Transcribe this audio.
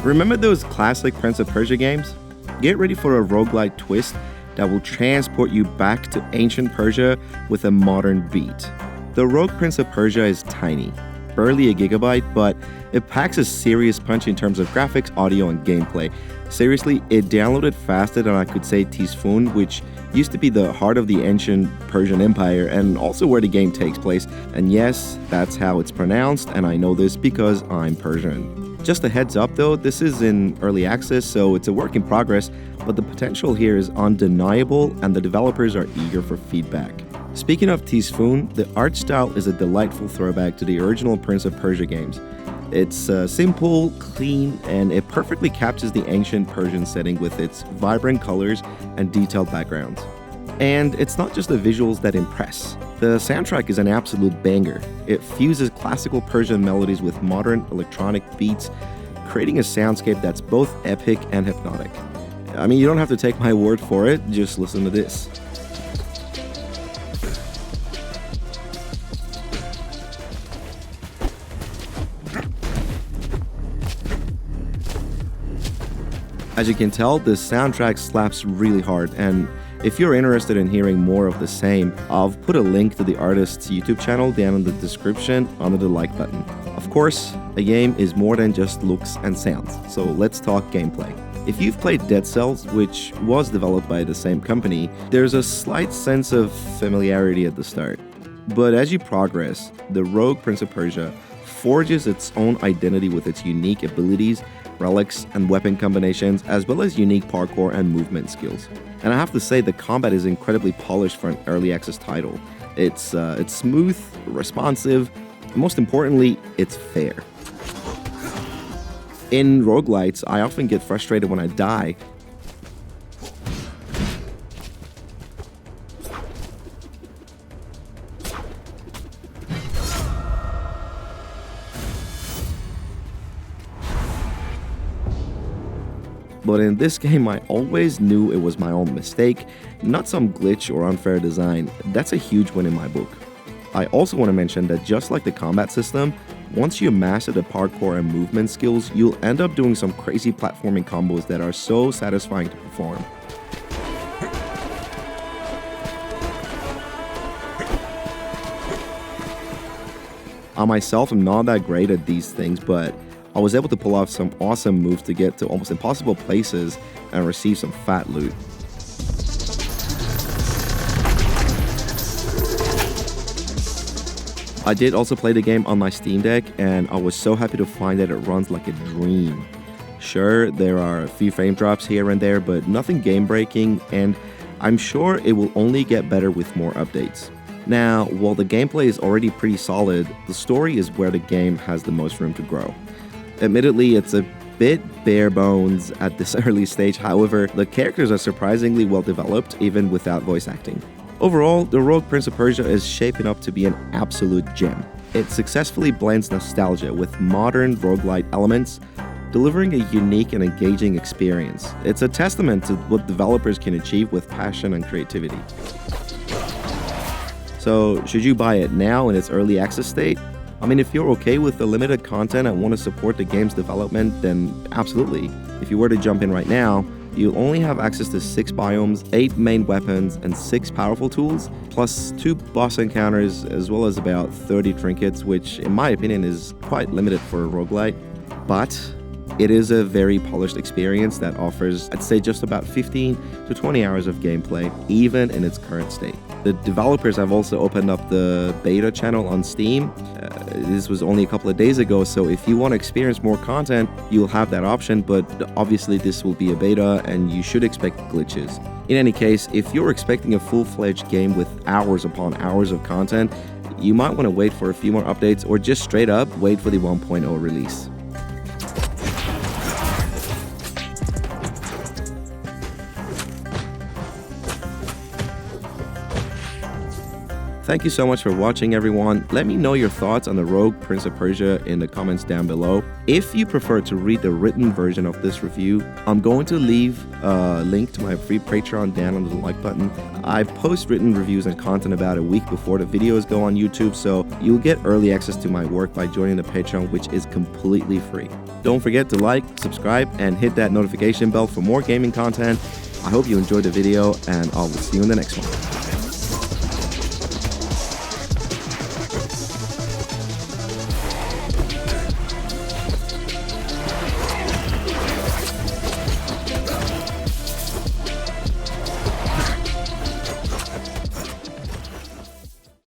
Remember those classic Prince of Persia games? Get ready for a roguelite twist that will transport you back to ancient Persia with a modern beat. The Rogue Prince of Persia is tiny, barely a gigabyte, but it packs a serious punch in terms of graphics, audio, and gameplay. Seriously, it downloaded faster than I could say Tisfun, which used to be the heart of the ancient Persian Empire and also where the game takes place. And yes, that's how it's pronounced, and I know this because I'm Persian. Just a heads up though, this is in early access, so it's a work in progress, but the potential here is undeniable and the developers are eager for feedback. Speaking of Tisfun, the art style is a delightful throwback to the original Prince of Persia games. It's simple, clean, and it perfectly captures the ancient Persian setting with its vibrant colors and detailed backgrounds. And it's not just the visuals that impress. The soundtrack is an absolute banger. It fuses classical Persian melodies with modern electronic beats, creating a soundscape that's both epic and hypnotic. I mean, you don't have to take my word for it, just listen to this. As you can tell, the soundtrack slaps really hard, and if you're interested in hearing more of the same, I'll put a link to the artist's YouTube channel down in the description under the like button. Of course, a game is more than just looks and sounds, so let's talk gameplay. If you've played Dead Cells, which was developed by the same company, there's a slight sense of familiarity at the start. But as you progress, the Rogue Prince of Persia forges its own identity with its unique abilities, relics, and weapon combinations, as well as unique parkour and movement skills. And I have to say, the combat is incredibly polished for an early access title. It's smooth, responsive, and most importantly, it's fair. In roguelites, I often get frustrated when I die. But in this game, I always knew it was my own mistake, not some glitch or unfair design. That's a huge win in my book. I also want to mention that just like the combat system, once you master the parkour and movement skills, you'll end up doing some crazy platforming combos that are so satisfying to perform. I myself am not that great at these things, but I was able to pull off some awesome moves to get to almost impossible places and receive some fat loot. I did also play the game on my Steam Deck, and I was so happy to find that it runs like a dream. Sure, there are a few frame drops here and there, but nothing game-breaking, and I'm sure it will only get better with more updates. Now, while the gameplay is already pretty solid, the story is where the game has the most room to grow. Admittedly, it's a bit bare bones at this early stage, however, the characters are surprisingly well developed even without voice acting. Overall, the Rogue Prince of Persia is shaping up to be an absolute gem. It successfully blends nostalgia with modern roguelite elements, delivering a unique and engaging experience. It's a testament to what developers can achieve with passion and creativity. So, should you buy it now in its early access state? I mean, if you're okay with the limited content and want to support the game's development, then absolutely. If you were to jump in right now, you'll only have access to 6 biomes, 8 main weapons, and 6 powerful tools, plus 2 boss encounters, as well as about 30 trinkets, which in my opinion is quite limited for a roguelite. But it is a very polished experience that offers, I'd say, just about 15 to 20 hours of gameplay, even in its current state. The developers have also opened up the beta channel on Steam. This was only a couple of days ago, so if you want to experience more content, you'll have that option, but obviously this will be a beta and you should expect glitches. In any case, if you're expecting a full-fledged game with hours upon hours of content, you might want to wait for a few more updates or just straight up wait for the 1.0 release. Thank you so much for watching, everyone. Let me know your thoughts on the Rogue Prince of Persia in the comments down below. If you prefer to read the written version of this review, I'm going to leave a link to my free Patreon down under the like button. I post written reviews and content about a week before the videos go on YouTube, so you'll get early access to my work by joining the Patreon, which is completely free. Don't forget to like, subscribe, and hit that notification bell for more gaming content. I hope you enjoyed the video, and I will see you in the next one.